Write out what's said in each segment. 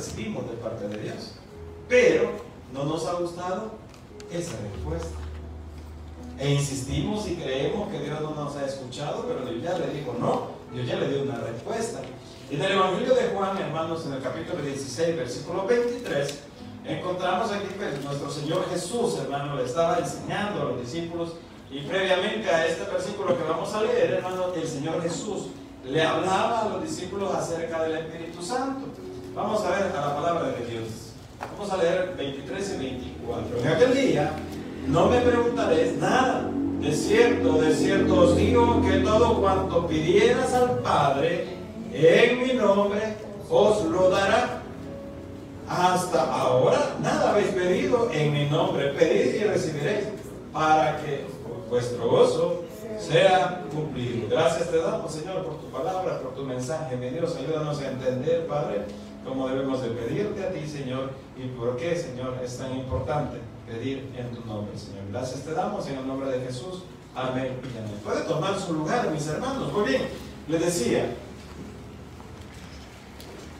recibimos de parte de Dios. Pero no nos ha gustado esa respuesta. E insistimos y creemos que Dios no nos ha escuchado, pero Dios ya le dijo no, Dios ya le dio una respuesta. Y en el Evangelio de Juan, hermanos, en el capítulo 16, versículo 23, encontramos aquí que nuestro Señor Jesús, hermano, le estaba enseñando a los discípulos, y previamente a este versículo que vamos a leer, hermano, el Señor Jesús le hablaba a los discípulos acerca del Espíritu Santo. Vamos a ver a la palabra de Dios. Vamos a leer 23 y 24. En aquel día no me preguntaréis nada. De cierto os digo que todo cuanto pidieras al Padre en mi nombre os lo dará. Hasta ahora nada habéis pedido en mi nombre. Pedid y recibiréis, para que vuestro gozo sea cumplido. Gracias te damos, Señor, por tu palabra, por tu mensaje. Mi Dios, ayúdanos a entender, Padre, cómo debemos de pedirte a ti, Señor, y por qué, Señor, es tan importante pedir en tu nombre, Señor. Gracias te damos en el nombre de Jesús. Amén y amén. Puede tomar su lugar, mis hermanos. Muy bien, les decía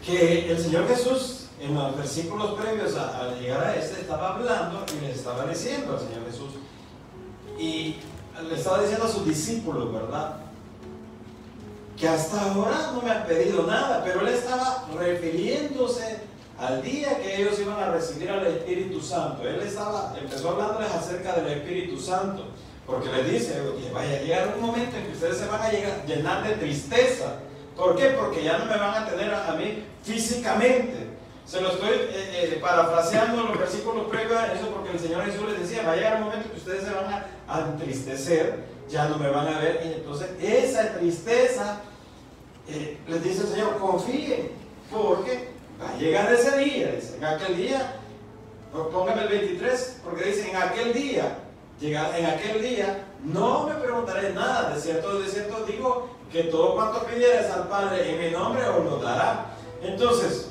que el Señor Jesús, en los versículos previos a llegar a este, estaba hablando y les estaba diciendo al Señor Jesús, y le estaba diciendo a sus discípulos, ¿verdad?, que hasta ahora no me han pedido nada, pero él estaba refiriéndose al día que ellos iban a recibir al Espíritu Santo. Él empezó hablándoles acerca del Espíritu Santo, porque les dice que vaya a llegar un momento en que ustedes se van a llenar de tristeza. ¿Por qué? Porque ya no me van a tener a mí físicamente. Se lo estoy parafraseando los versículos previos a eso, porque el Señor Jesús les decía, va a llegar un momento que ustedes se van a entristecer, ya no me van a ver, y entonces esa tristeza, les dice el Señor, confíen, porque va a llegar ese día. Dice, en aquel día, póngame el 23, porque dice, en aquel día no me preguntaré nada. De cierto digo que todo cuanto pidieres al Padre en mi nombre os lo dará. Entonces,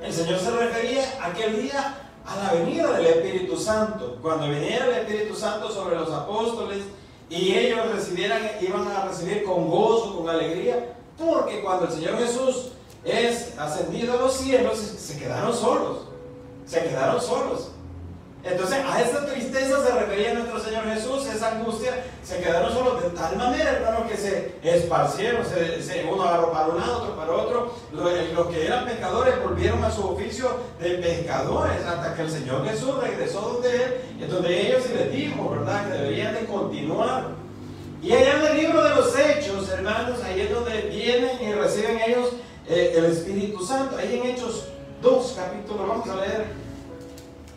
el Señor se refería a aquel día a la venida del Espíritu Santo, cuando viniera el Espíritu Santo sobre los apóstoles y ellos iban a recibir con gozo, con alegría, porque cuando el Señor Jesús es ascendido a los cielos, se quedaron solos. Entonces a esa tristeza se refería nuestro Señor Jesús, esa angustia, se quedaron solos de tal manera, hermano, que se esparcieron, uno agarró para un lado, otro para otro. Los que eran pescadores volvieron a su oficio de pescadores, hasta que el Señor Jesús regresó donde Él, y donde ellos y les dijo, ¿verdad?, que deberían de continuar. Y allá en el libro de los Hechos, hermanos, ahí es donde vienen y reciben ellos el Espíritu Santo. Ahí en Hechos 2, capítulo, vamos a leer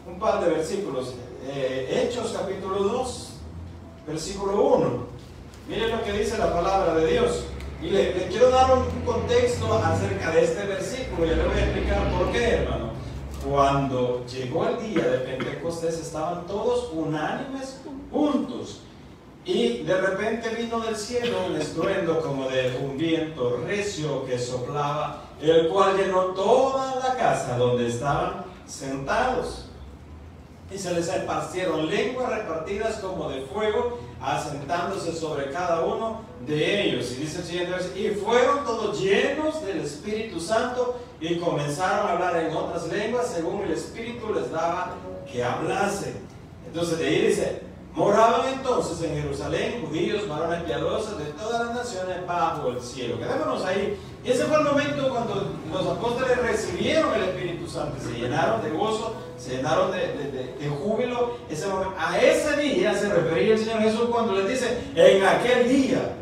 un par de versículos. Hechos capítulo 2, versículo 1. Miren lo que dice la palabra de Dios. Y le quiero dar un contexto acerca de este versículo. Y le voy a explicar por qué, hermano. Cuando llegó el día de Pentecostés, estaban todos unánimes juntos. Y de repente vino del cielo un estruendo como de un viento recio que soplaba, el cual llenó toda la casa donde estaban sentados. Y se les esparcieron lenguas repartidas como de fuego, asentándose sobre cada uno de ellos. Y dice el siguiente versículo, y fueron todos llenos del Espíritu Santo y comenzaron a hablar en otras lenguas según el Espíritu les daba que hablase. Entonces de ahí dice, moraban entonces en Jerusalén judíos, varones piadosos de todas las naciones bajo el cielo. Quedémonos ahí. Y ese fue el momento cuando los apóstoles recibieron el Espíritu Santo, se llenaron de gozo, se llenaron de júbilo. A ese día se refería el Señor Jesús cuando les dice, en aquel día,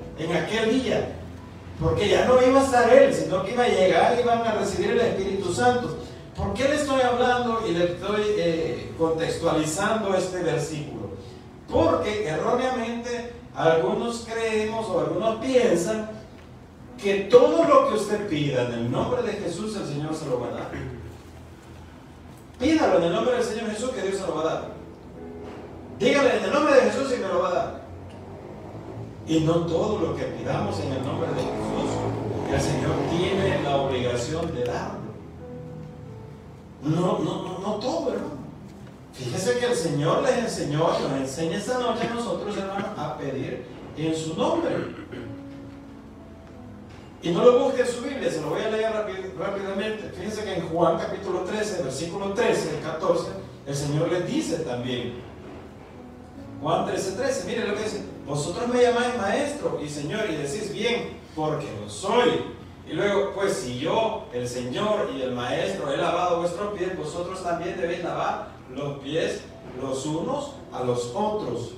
porque ya no iba a estar Él, sino que iba a llegar y iban a recibir el Espíritu Santo. ¿Por qué le estoy hablando y le estoy contextualizando este versículo? Porque erróneamente algunos creemos o algunos piensan que todo lo que usted pida en el nombre de Jesús, el Señor se lo va a dar. Pídalo en el nombre del Señor Jesús, que Dios se lo va a dar. Dígale en el nombre de Jesús y me lo va a dar. Y no todo lo que pidamos en el nombre de Jesús, el Señor tiene la obligación de darlo. No todo, hermano. Fíjese que el Señor les enseñó, nos enseña esta noche a nosotros, hermanos, a pedir en su nombre. Y no lo busque en su Biblia, se lo voy a leer rápidamente. Fíjense que en Juan capítulo 13, versículo 13 y 14, el Señor les dice también, Juan 13:13, mire lo que dice: vosotros me llamáis maestro y Señor, y decís bien, porque lo soy. Y luego, pues si yo, el Señor y el Maestro, he lavado vuestros pies, vosotros también debéis lavar los pies los unos a los otros.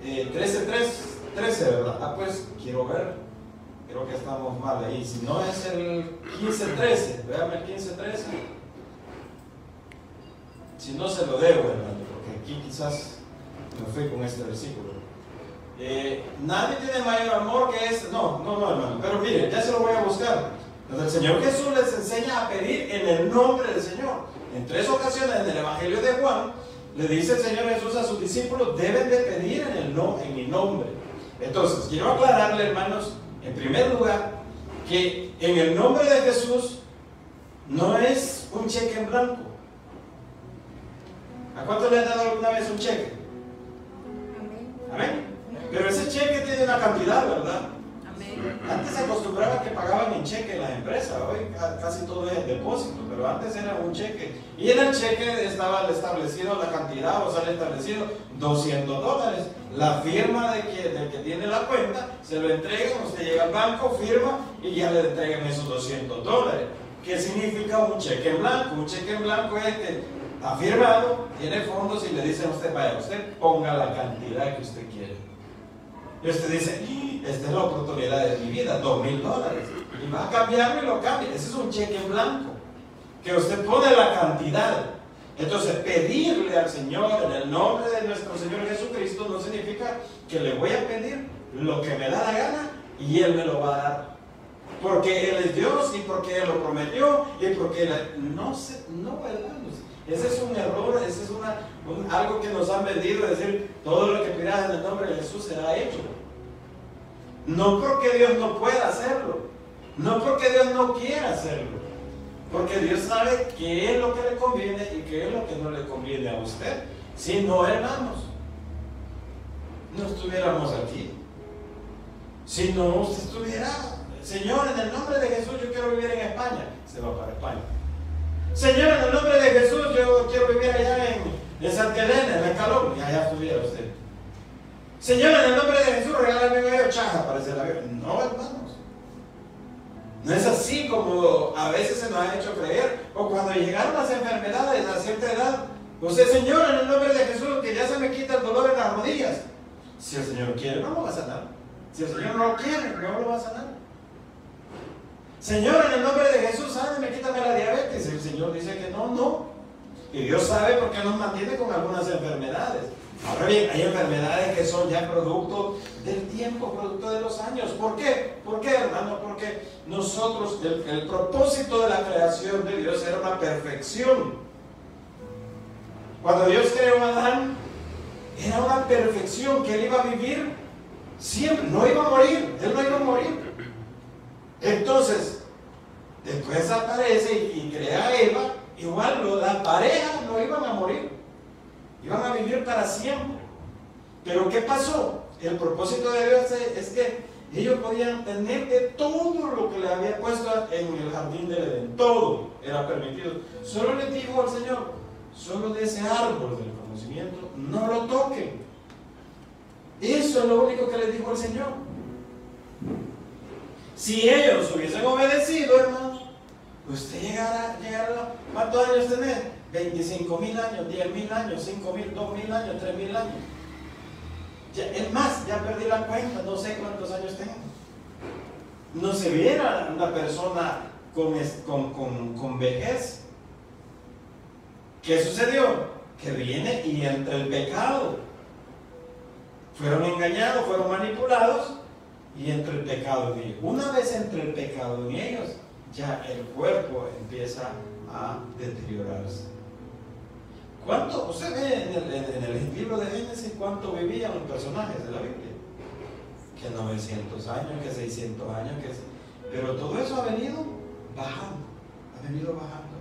13:13, ¿verdad? Ah, pues quiero ver, creo que estamos mal ahí. Si no es el 15:13, véame el 15:13. Si no, se lo debo, hermano, porque aquí quizás me fui con este versículo. Nadie tiene mayor amor que este. No, hermano, pero mire, ya se lo voy a buscar. Entonces, el Señor Jesús les enseña a pedir en el nombre del Señor. En 3 ocasiones en el Evangelio de Juan, le dice el Señor Jesús a sus discípulos: deben de pedir en mi nombre. Entonces, quiero aclararle, hermanos, en primer lugar, que en el nombre de Jesús no es un cheque en blanco. ¿A cuánto le han dado alguna vez un cheque? Amén. Pero ese cheque tiene una cantidad, ¿verdad? Amén. Antes se acostumbraba que pagaban en cheque en las empresas, hoy casi todo es en depósito, pero antes era un cheque. Y en el cheque estaba establecido la cantidad, o sea, establecido $200. La firma del que tiene la cuenta, se lo entregan, usted llega al banco, firma y ya le entregan esos $200. ¿Qué significa un cheque en blanco? Un cheque en blanco es que está firmado, tiene fondos y le dicen a usted: vaya, usted ponga la cantidad que usted quiere. Y usted dice: esta es la oportunidad de mi vida, $2,000. Y va a cambiarlo y lo cambia. Ese es un cheque en blanco, que usted pone la cantidad. Entonces, pedirle al Señor en el nombre de nuestro Señor Jesucristo no significa que le voy a pedir lo que me da la gana y Él me lo va a dar. Porque Él es Dios y porque Él lo prometió y porque no, hermanos. Ese es un error, ese es algo que nos han vendido, decir: todo lo que pidas en el nombre de Jesús será hecho. No porque Dios no pueda hacerlo, no porque Dios no quiera hacerlo, porque Dios sabe qué es lo que le conviene y qué es lo que no le conviene a usted. Si no, hermanos, no estuviéramos aquí. Si no, usted estuviera: Señor, en el nombre de Jesús yo quiero vivir en España. Se va para España. Señor, en el nombre de Jesús yo quiero vivir allá en Santa Elena, en Escalón. Y allá estuviera usted. Señor, en el nombre de Jesús regálame medio chaja para hacer la guerra. No, hermanos. No es así como a veces se nos ha hecho creer. O cuando llegaron las enfermedades a cierta edad, usted: Señor, en el nombre de Jesús, que ya se me quita el dolor en las rodillas. Si el Señor quiere, no lo va a sanar. Si el Señor no lo quiere, no lo va a sanar. Señor, en el nombre de Jesús, sáname, quítame la diabetes. El Señor dice que no. Y Dios sabe por qué nos mantiene con algunas enfermedades. Ahora bien, hay enfermedades que son ya producto del tiempo, producto de los años. ¿Por qué? ¿Por qué, hermano? Porque nosotros, el propósito de la creación de Dios era una perfección. Cuando Dios creó a Adán, era una perfección, que él iba a vivir siempre, no iba a morir, él no iba a morir. Entonces, después aparece y crea a Eva. Igual las parejas no iban a morir, iban a vivir para siempre. Pero ¿qué pasó? El propósito de Dios es que ellos podían tener de todo lo que le había puesto en el jardín del Edén. Todo era permitido. Solo les dijo al Señor: solo de ese árbol del conocimiento no lo toquen. Eso es lo único que les dijo el Señor. Si ellos hubiesen obedecido, hermanos, usted llegara, ¿cuántos años tenés? 25,000 años, 10,000 años, 5,000, 2,000 años, 3,000 años. Es más, ya perdí la cuenta, no sé cuántos años tengo. No se viera una persona con vejez. ¿Qué sucedió? Que viene y entra el pecado. Fueron engañados, fueron manipulados. Y entre el pecado en ellos. Una vez entre el pecado en ellos, ya el cuerpo empieza a deteriorarse. ¿Cuánto? Usted ve en el libro de Génesis cuánto vivían los personajes de la Biblia. Que 900 años, que 600 años, pero todo eso ha venido bajando. Ha venido bajando.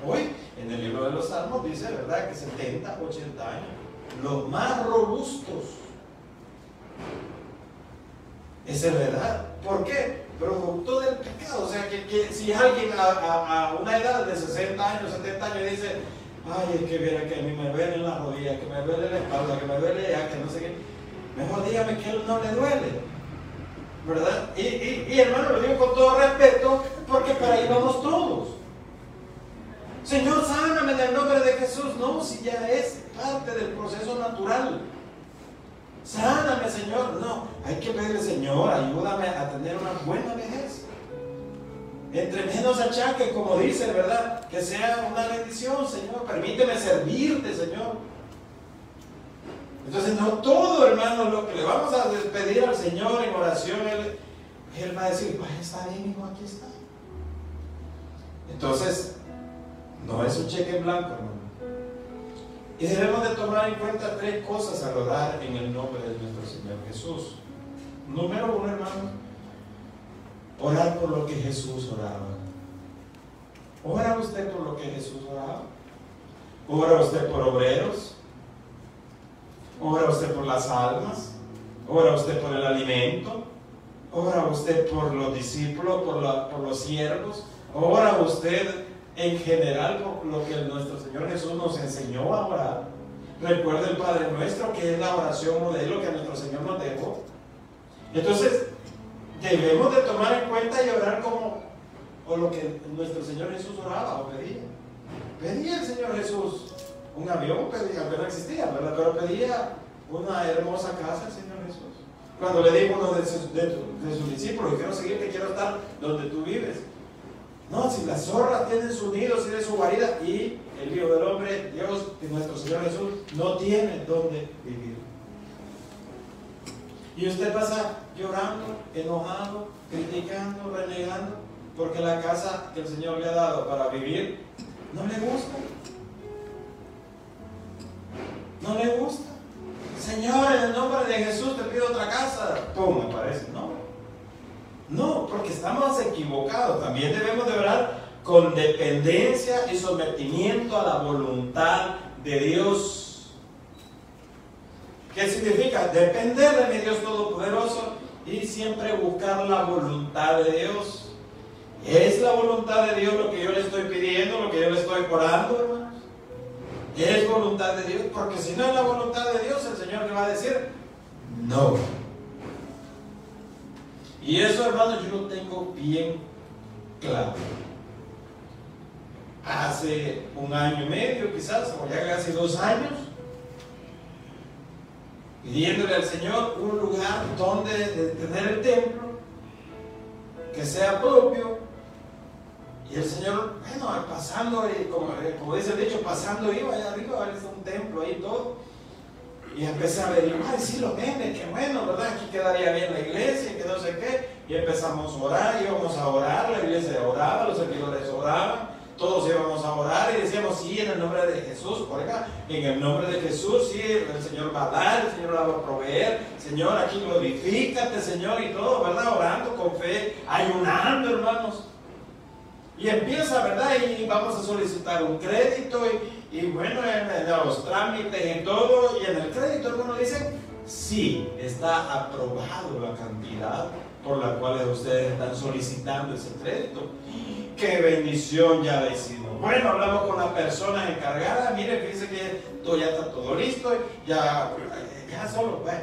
Hoy, en el libro de los Salmos dice, ¿verdad?, que 70, 80 años. Los más robustos. Esa es verdad. ¿Por qué? producto del pecado. O sea, que si alguien a una edad de 60 años, 70 años dice, ay, es que viera que a mí me duele la rodilla, que me duele la espalda, que me duele ya, que no sé qué, mejor dígame que a él no le duele, ¿verdad? Y hermano, lo digo con todo respeto, porque para ahí vamos todos. Señor, sáname en el nombre de Jesús. No, si ya es parte del proceso natural. Sáname, Señor. No, hay que pedirle, Señor, ayúdame a tener una buena vejez. Entre menos achaque, como dice, ¿verdad? Que sea una bendición, Señor. Permíteme servirte, Señor. Entonces, no todo, hermano, lo que le vamos a despedir al Señor en oración, Él va a decir, pues está bien, hijo, aquí está. Entonces, no es un cheque en blanco, hermano. Y debemos de tomar en cuenta 3 cosas al orar en el nombre de nuestro Señor Jesús. Número 1, hermano, orar por lo que Jesús oraba. ¿Ora usted por lo que Jesús oraba? ¿Ora usted por obreros? ¿Ora usted por las almas? ¿Ora usted por el alimento? ¿Ora usted por los discípulos, por los siervos? ¿Ora usted en general por lo que nuestro Señor Jesús nos enseñó a orar? Recuerda el Padre Nuestro, que es la oración modelo que nuestro Señor nos dejó. Entonces, debemos de tomar en cuenta y orar como o lo que nuestro Señor Jesús oraba o pedía. Pedía el Señor Jesús un avión, pedía, aunque no existía, ¿verdad? Pero pedía una hermosa casa el Señor Jesús. Cuando le dijo a uno de sus discípulos, quiero seguirte, quiero estar donde tú vives. No, si las zorras tienen su nido, tienen su guarida, y el Hijo del Hombre, Dios, que nuestro Señor Jesús, no tiene donde vivir. Y usted pasa llorando, enojado, criticando, renegando, porque la casa que el Señor le ha dado para vivir no le gusta. No le gusta. Señor, en el nombre de Jesús te pido otra casa. ¿Cómo me parece? No, porque estamos equivocados. También debemos de orar con dependencia y sometimiento a la voluntad de Dios. ¿Qué significa? Depender de mi Dios Todopoderoso y siempre buscar la voluntad de Dios. ¿Es la voluntad de Dios lo que yo le estoy pidiendo, lo que yo le estoy orando, hermanos? ¿Es voluntad de Dios? Porque si no es la voluntad de Dios, el Señor le va a decir no. Y eso, hermanos, yo lo tengo bien claro. Hace 1 año y medio, quizás, o ya casi 2 años, pidiéndole al Señor un lugar donde tener el templo, que sea propio. Y el Señor, bueno, pasando, como dice el dicho, pasando iba allá arriba, a ver, un templo ahí todo. Y empecé a ver, ay, sí lo vende, qué bueno, ¿verdad? Aquí quedaría bien la iglesia, que no sé qué. Y empezamos a orar, íbamos a orar, la iglesia oraba, los servidores oraban, todos íbamos a orar y decíamos, sí, en el nombre de Jesús, por acá, en el nombre de Jesús, sí, el Señor va a dar, el Señor la va a proveer, Señor, aquí glorifícate, Señor, y todo, ¿verdad? Orando con fe, ayunando, hermanos. Y empieza, ¿verdad? Y vamos a solicitar un crédito y bueno, en los trámites y todo. Y en el crédito, hermano, dicen, sí, está aprobado la cantidad por la cual ustedes están solicitando ese crédito. ¡Qué bendición ya decimos! Bueno, hablamos con la persona encargada. Mire, fíjense que todo ya está todo listo. Ya solo, bueno,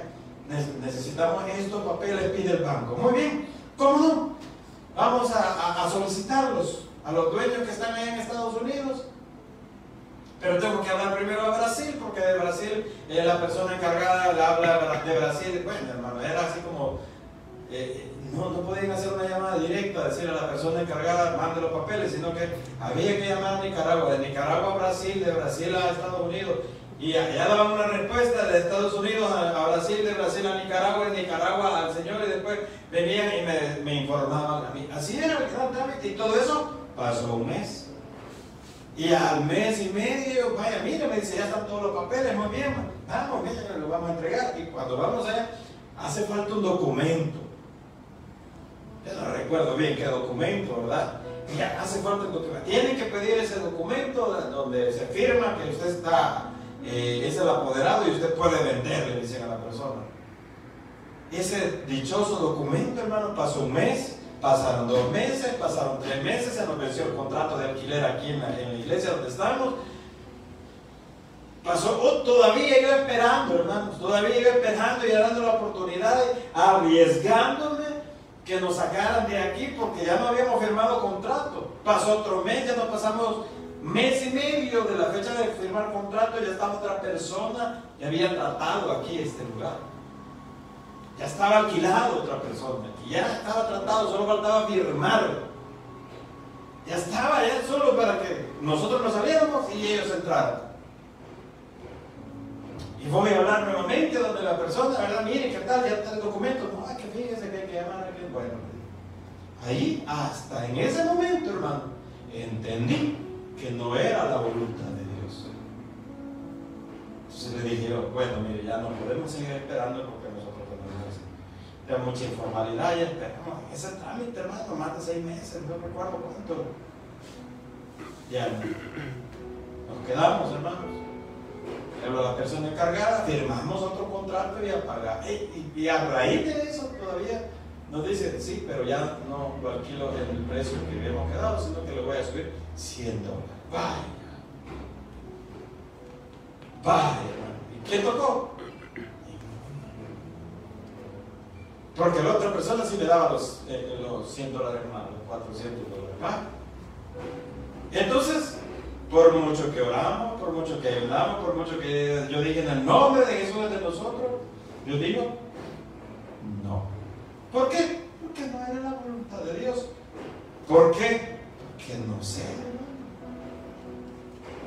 necesitamos estos papeles, pide el banco. Muy bien, ¿cómo no? Vamos a solicitarlos a los dueños que están ahí en Estados Unidos. Pero tengo que hablar primero a Brasil, porque de Brasil la persona encargada le habla de Brasil. Bueno, hermano, era así como no podían hacer una llamada directa, decirle a la persona encargada mande los papeles, sino que había que llamar a Nicaragua, de Nicaragua a Brasil, de Brasil a Estados Unidos. Y allá daban una respuesta de Estados Unidos a Brasil, de Brasil a Nicaragua, de Nicaragua al Señor, y después venían y me informaban a mí. Así era el gran trámite, y todo eso pasó 1 mes. Y al mes y medio, vaya, mire, me dice, ya están todos los papeles, muy bien, vamos, mira, lo vamos a entregar. Y cuando vamos allá, hace falta un documento. Yo no recuerdo bien qué documento, ¿verdad? Ya hace falta un documento. Tienen que pedir ese documento donde se firma que usted está... es el apoderado y usted puede vender, le dicen a la persona. Ese dichoso documento, hermano, pasó 1 mes Pasaron 2 meses, pasaron 3 meses, se nos venció el contrato de alquiler aquí en la iglesia donde estamos. Pasó, todavía iba esperando, hermanos, todavía iba esperando y dando la oportunidad, arriesgándome que nos sacaran de aquí porque ya no habíamos firmado contrato. Pasó otro mes, ya nos pasamos mes y medio de la fecha de firmar contrato, ya estaba otra persona y había tratado aquí este lugar. Ya estaba alquilado otra persona, y ya estaba tratado, solo faltaba firmarlo. Ya estaba, ya solo para que nosotros nos saliéramos y ellos entraran. Y voy a hablar nuevamente donde la persona, ¿verdad? Mire, ¿qué tal? Ya está el documento. No, que fíjese que hay que llamar a alguien. Bueno, ahí, hasta en ese momento, hermano, entendí que no era la voluntad de Dios. Entonces le dije yo, bueno, mire, ya no podemos seguir esperando porque nosotros tenemos mucha informalidad, ya esperamos ese trámite, hermano, más de 6 meses, no recuerdo cuánto. Ya nos quedamos, hermanos. Pero la persona encargada, firmamos otro contrato y a pagar. Y a raíz de eso todavía nos dice, sí, pero ya no lo alquilo en el precio que habíamos quedado, sino que le voy a subir $100. Vaya, hermano. ¿Y quién tocó? Porque la otra persona sí me daba los $100 más, los $400. ¿Va? Entonces, por mucho que oramos, por mucho que hablamos, por mucho que yo dije en el nombre de Jesús es de nosotros, yo digo, no. ¿Por qué? Porque no era la voluntad de Dios. ¿Por qué? Porque no sé.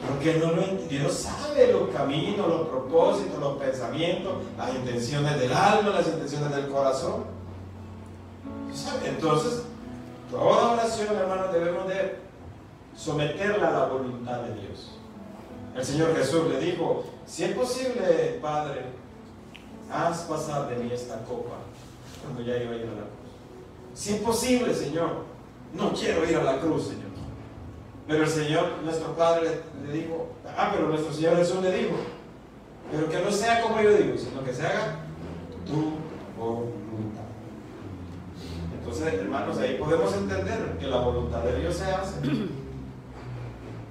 Porque no lo entiende. Dios sabe los caminos, los propósitos, los pensamientos, las intenciones del alma, las intenciones del corazón. ¿Sabe? Entonces, toda oración, hermanos, debemos de someterla a la voluntad de Dios. El Señor Jesús le dijo, si es posible, Padre, haz pasar de mí esta copa, cuando ya iba a ir a la cruz. Si es posible, Señor, no quiero ir a la cruz, Señor. Pero el Señor, nuestro Padre, le dijo, pero nuestro Señor Jesús le dijo, pero que no sea como yo digo, sino que se haga tu voluntad. Entonces, hermanos, ahí podemos entender que la voluntad de Dios se hace.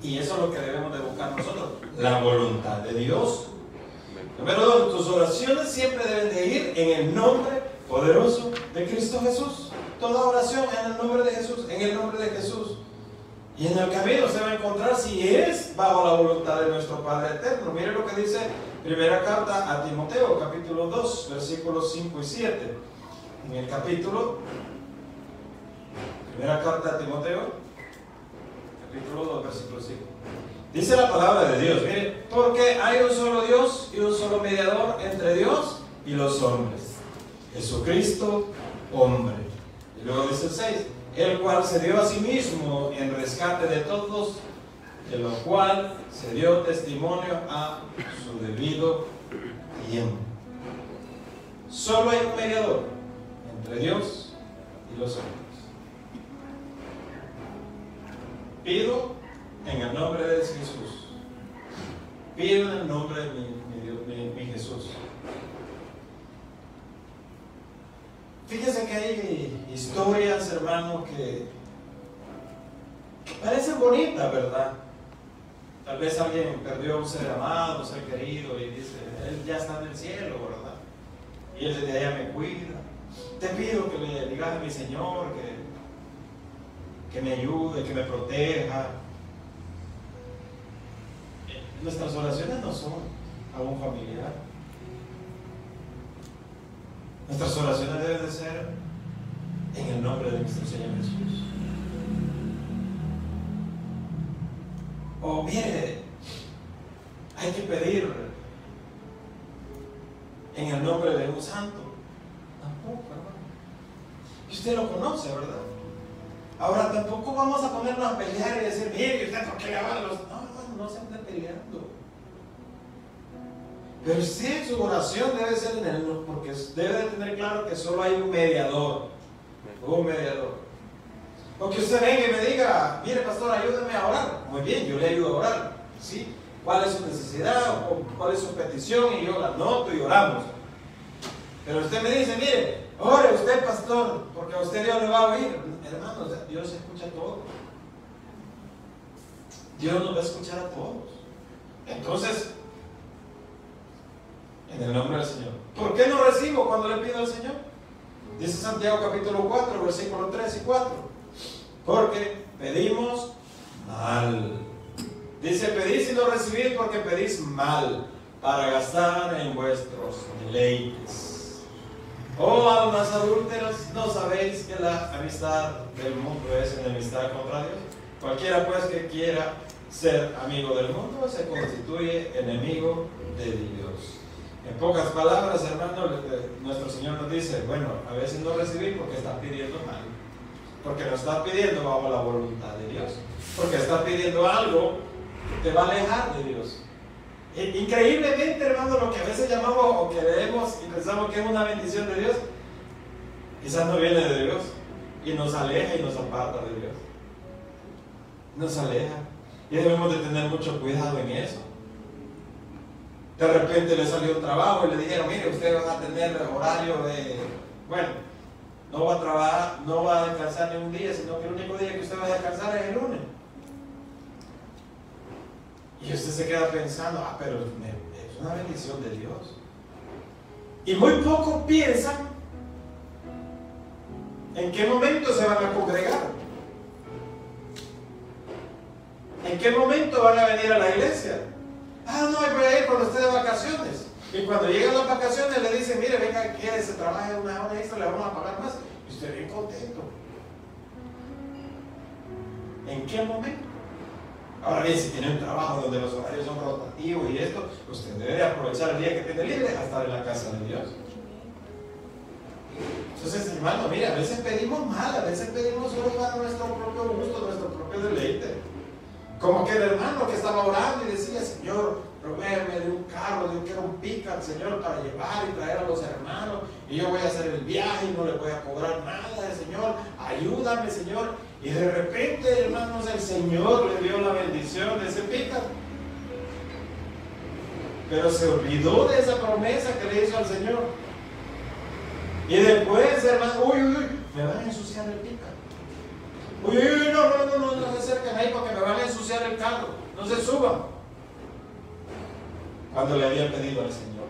Y eso es lo que debemos de buscar nosotros, la voluntad de Dios. Número 2, tus oraciones siempre deben de ir en el nombre poderoso de Cristo Jesús. Toda oración en el nombre de Jesús, en el nombre de Jesús. Y en el camino se va a encontrar si es bajo la voluntad de nuestro Padre Eterno. Mire lo que dice primera carta a Timoteo, capítulo 2, versículos 5 y 7. En el capítulo, primera carta a Timoteo, capítulo 2, versículo 5. Dice la palabra de Dios, mire, porque hay un solo Dios y un solo mediador entre Dios y los hombres, Jesucristo, hombre. Y luego dice el 6, el cual se dio a sí mismo en rescate de todos, de lo cual se dio testimonio a su debido tiempo. Solo hay un mediador entre Dios y los hombres. Pido en el nombre de Jesús. Pido en el nombre de mi Jesús. Fíjense que hay historias, hermanos, que parecen bonitas, ¿verdad? Tal vez alguien perdió a un ser amado, un ser querido, y dice, él ya está en el cielo, ¿verdad? Y él desde allá me cuida. Te pido que le digas a mi Señor que me ayude, que me proteja. Nuestras oraciones no son a un familiar. Nuestras oraciones deben de ser en el nombre de nuestro Señor Jesús. O mire, hay que pedir en el nombre de un santo. Tampoco, hermano. Y usted lo conoce, ¿verdad? Ahora tampoco vamos a ponernos a pelear y decir, mire, ¿usted por qué le va a los...? No se ande peleando. Pero sí, su oración debe ser en el nombre, porque debe de tener claro que solo hay un mediador. Un mediador. Porque usted venga y me diga, mire pastor, ayúdame a orar. Muy bien, yo le ayudo a orar. ¿Sí? ¿Cuál es su necesidad? ¿Cuál es su petición? Y yo la anoto y oramos. Pero usted me dice, mire, Ore usted, pastor, porque a usted Dios le va a oír. Hermanos, Dios escucha todo. Dios nos va a escuchar a todos. Entonces, en el nombre del Señor, ¿por qué no recibo cuando le pido al Señor? Dice Santiago capítulo 4, versículos 3 y 4. Porque pedimos mal. Dice, pedís y no recibís porque pedís mal, para gastar en vuestros deleites. Oh almas adúlteras, ¿no sabéis que la amistad del mundo es enemistad contra Dios? Cualquiera pues que quiera ser amigo del mundo se constituye enemigo de Dios. En pocas palabras, hermano, nuestro Señor nos dice, bueno, a veces no recibís porque estás pidiendo mal, porque no estás pidiendo bajo la voluntad de Dios, porque estás pidiendo algo que te va a alejar de Dios. Increíblemente, hermano, lo que a veces llamamos o que leemos y pensamos que es una bendición de Dios, quizás no viene de Dios y nos aleja y nos aparta de Dios. Nos aleja. Y debemos de tener mucho cuidado en eso. De repente le salió un trabajo y le dijeron, mire, usted va a tener horario de, bueno, no va a trabajar, no va a descansar ni un día, sino que el único día que usted va a descansar es el lunes. Y usted se queda pensando, pero es una bendición de Dios. Y muy pocos piensan en qué momento se van a congregar. ¿En qué momento van a venir a la iglesia? Ah, no, voy a ir cuando esté de vacaciones. Y cuando llegan las vacaciones le dicen, mire, venga, que se trabaje una hora extra, le vamos a pagar más. Y usted bien contento. ¿En qué momento? Ahora bien, si tiene un trabajo donde los horarios son rotativos y esto, usted debe de aprovechar el día que tiene libre a estar en la casa de Dios. Entonces, hermano, mira, a veces pedimos mal, a veces pedimos solo para nuestro propio gusto, nuestro propio deleite. Como que el hermano que estaba orando y decía, Señor, provéeme de un carro, yo quiero un pick-up, Señor, para llevar y traer a los hermanos, y yo voy a hacer el viaje y no le voy a cobrar nada, Señor, ayúdame, Señor. Y de repente, hermanos, el Señor le dio la bendición de ese pick-up, pero se olvidó de esa promesa que le hizo al Señor. Y después, hermano, uy, me van a ensuciar el pick-up. Uy, no se acerquen ahí porque me van a ensuciar el carro. No se suban. Cuando le habían pedido al Señor.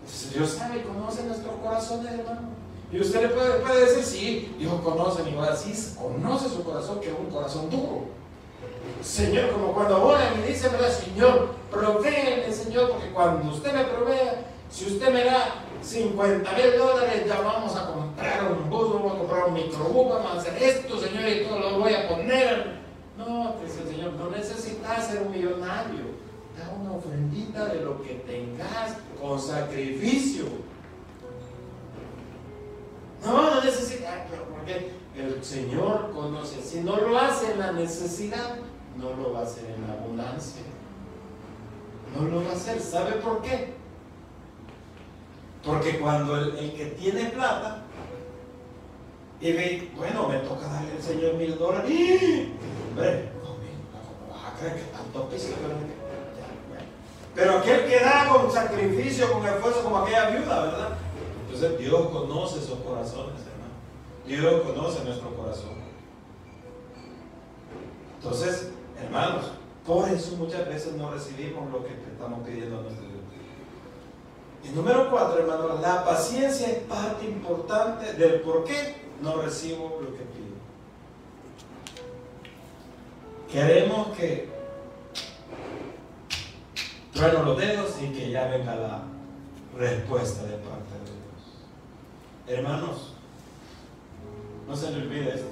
Entonces Dios sabe y conoce nuestros corazones, hermano. Y usted le puede decir, sí, Dios conoce mi corazón. Sí, conoce su corazón, que es un corazón duro. Señor, como cuando oran y dicen, ¿verdad? Señor, provéeme, Señor, porque cuando usted me provea, si usted me da $50,000, ya vamos a comprar un bus, vamos a comprar un microbús, vamos a hacer esto, Señor, y todo lo voy a poner. No, dice el Señor, no necesitas ser un millonario. Da una ofrendita de lo que tengas con sacrificio. No necesitas, pero porque el Señor conoce. Si no lo hace en la necesidad, no lo va a hacer en la abundancia. No lo va a hacer. ¿Sabe por qué? Porque cuando el que tiene plata y ve, bueno, me toca darle al Señor $1,000, hombre, ¿cómo vas a creer que tanto piso? Pero aquel que da con sacrificio, con esfuerzo, como aquella viuda, ¿verdad? Entonces Dios conoce esos corazones, hermano. Dios conoce nuestro corazón. Entonces, hermanos, por eso muchas veces no recibimos lo que estamos pidiendo a nuestro Dios. Y número 4, hermano, la paciencia es parte importante del por qué no recibo lo que pido. Queremos que trueno los dedos y que ya venga la respuesta de parte de Dios. Hermanos, no se le olvide esto.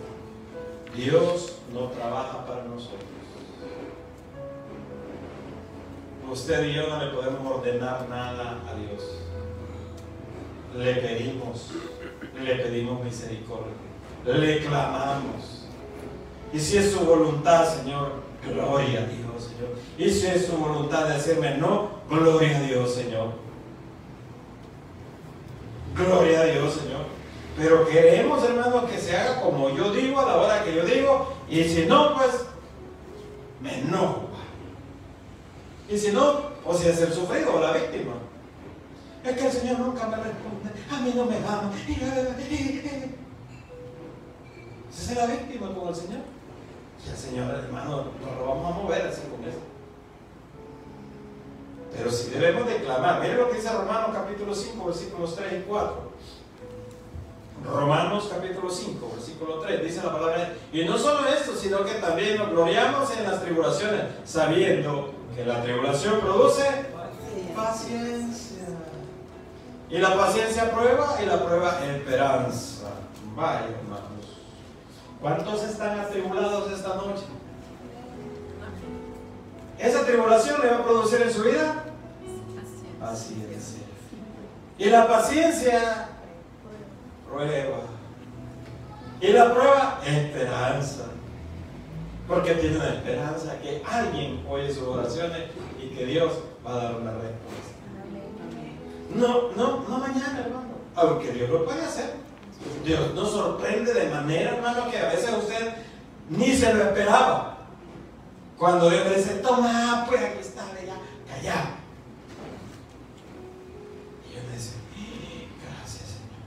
Dios no trabaja para nosotros. Usted y yo no le podemos ordenar nada a Dios. Le pedimos misericordia, le clamamos. Y si es su voluntad, Señor, gloria a Dios, Señor. Y si es su voluntad de decirme no, gloria a Dios, Señor. Gloria a Dios, Señor. Pero queremos, hermanos, que se haga como yo digo, a la hora que yo digo. Y si no, pues me enojo. Y si no, o si es el sufrido o la víctima. Es que el Señor nunca me responde, a mí no me ama. Esa es la víctima con el Señor. Y el Señor, hermano, nos lo vamos a mover así con eso. Pero si debemos de clamar. Miren lo que dice Romanos capítulo 5, versículos 3 y 4. Romanos capítulo 5, versículo 3, dice la palabra. Y no solo esto, sino que también nos gloriamos en las tribulaciones, sabiendo que la tribulación produce paciencia. Y la paciencia prueba, y la prueba esperanza. Vaya, hermanos. ¿Cuántos están atribulados esta noche? ¿Esa tribulación le va a producir en su vida? Paciencia. Y la paciencia prueba. Y la prueba, esperanza. Porque tiene una esperanza que alguien oye sus oraciones y que Dios va a dar una respuesta. No mañana, hermano. Aunque Dios lo puede hacer. Dios nos sorprende de manera, hermano, que a veces usted ni se lo esperaba. Cuando Dios le dice, toma, pues aquí está, ya, callá. Y yo le dice, gracias, Señor.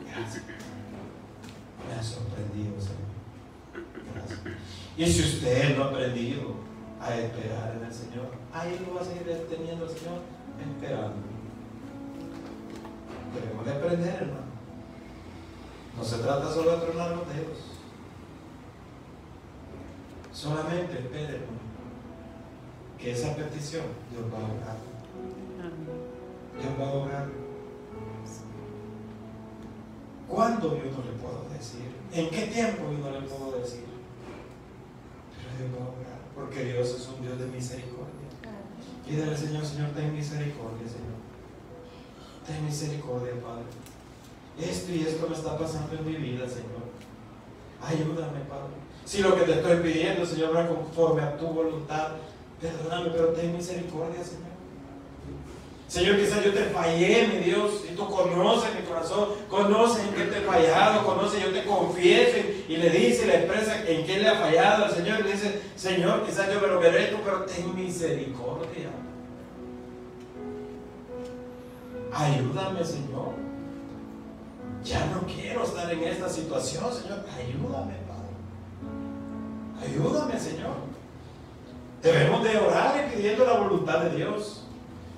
Gracias. Me ha sorprendido, Señor. Gracias. Y si usted no ha aprendido a esperar en el Señor, ahí lo va a seguir teniendo el Señor esperando. Debemos de aprender, hermano. No se trata solo de tronar los dedos. Solamente espere, hermano, que esa petición Dios va a orar. Dios va a orar. ¿Cuándo yo no le puedo decir? ¿En qué tiempo yo no le puedo decir? Pero Dios va a orar, porque Dios es un Dios de misericordia. Y dile, Señor, ten misericordia, Señor. Ten misericordia, Padre. Esto y esto me está pasando en mi vida, Señor. Ayúdame, Padre. Si lo que te estoy pidiendo, Señor, no es conforme a tu voluntad, perdóname, pero ten misericordia, Señor. Señor, quizás yo te fallé, mi Dios, y tú conoces mi corazón, conoces en qué te he fallado, conoces, yo te confieso y le dice, le expresa en qué le ha fallado al Señor, y le dice, Señor, quizás yo me lo veré tú, pero ten misericordia. Ayúdame, Señor. Ya no quiero estar en esta situación, Señor. Ayúdame, Padre. Ayúdame, Señor. Debemos de orar y pidiendo la voluntad de Dios.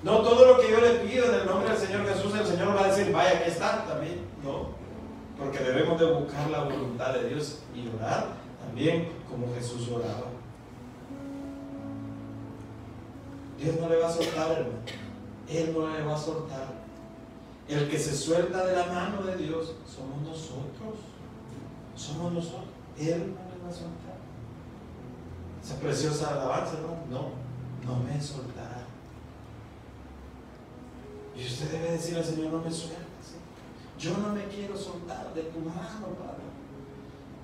No todo lo que yo le pido en el nombre del Señor Jesús, el Señor va a decir, vaya, aquí está también. No, porque debemos de buscar la voluntad de Dios y orar también como Jesús oraba. Dios no le va a soltar, hermano. Él no le va a soltar. El que se suelta de la mano de Dios somos nosotros. Somos nosotros. Él no le va a soltar. Esa preciosa alabanza, ¿no? No me soltará. Y usted debe decirle al Señor, no me sueltes. Yo no me quiero soltar de tu mano, Padre.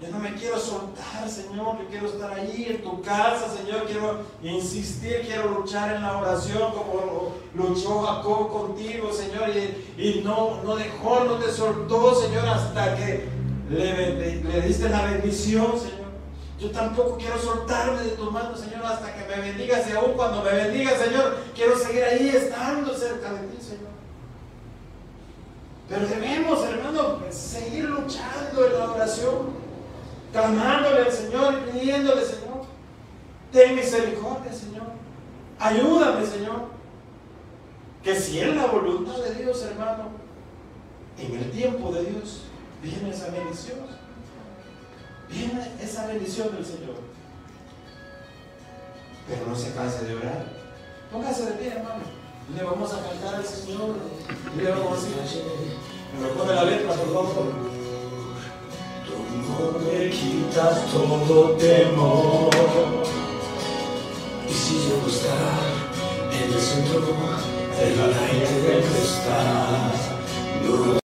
Yo no me quiero soltar, Señor. Yo quiero estar allí en tu casa, Señor. Quiero insistir, quiero luchar en la oración como luchó Jacob contigo, Señor. Y no dejó, no te soltó, Señor, hasta que le diste la bendición, Señor. Yo tampoco quiero soltarme de tu mano, Señor, hasta que me bendigas. Y aún cuando me bendigas, Señor, quiero seguir ahí estando cerca de ti, Señor. Pero debemos, hermano, seguir luchando en la oración, clamándole al Señor y pidiéndole, Señor, ten misericordia, Señor. Ayúdame, Señor. Que si es la voluntad de Dios, hermano, en el tiempo de Dios viene esa bendición. Viene esa bendición del Señor. Pero no se canse de orar. Póngase de pie, hermano. Le vamos a cantar al Señor. Y le vamos a decir, me pone la letra, por favor. Tú me quitas todo temor. Y si yo estar en el centro de la tempestad,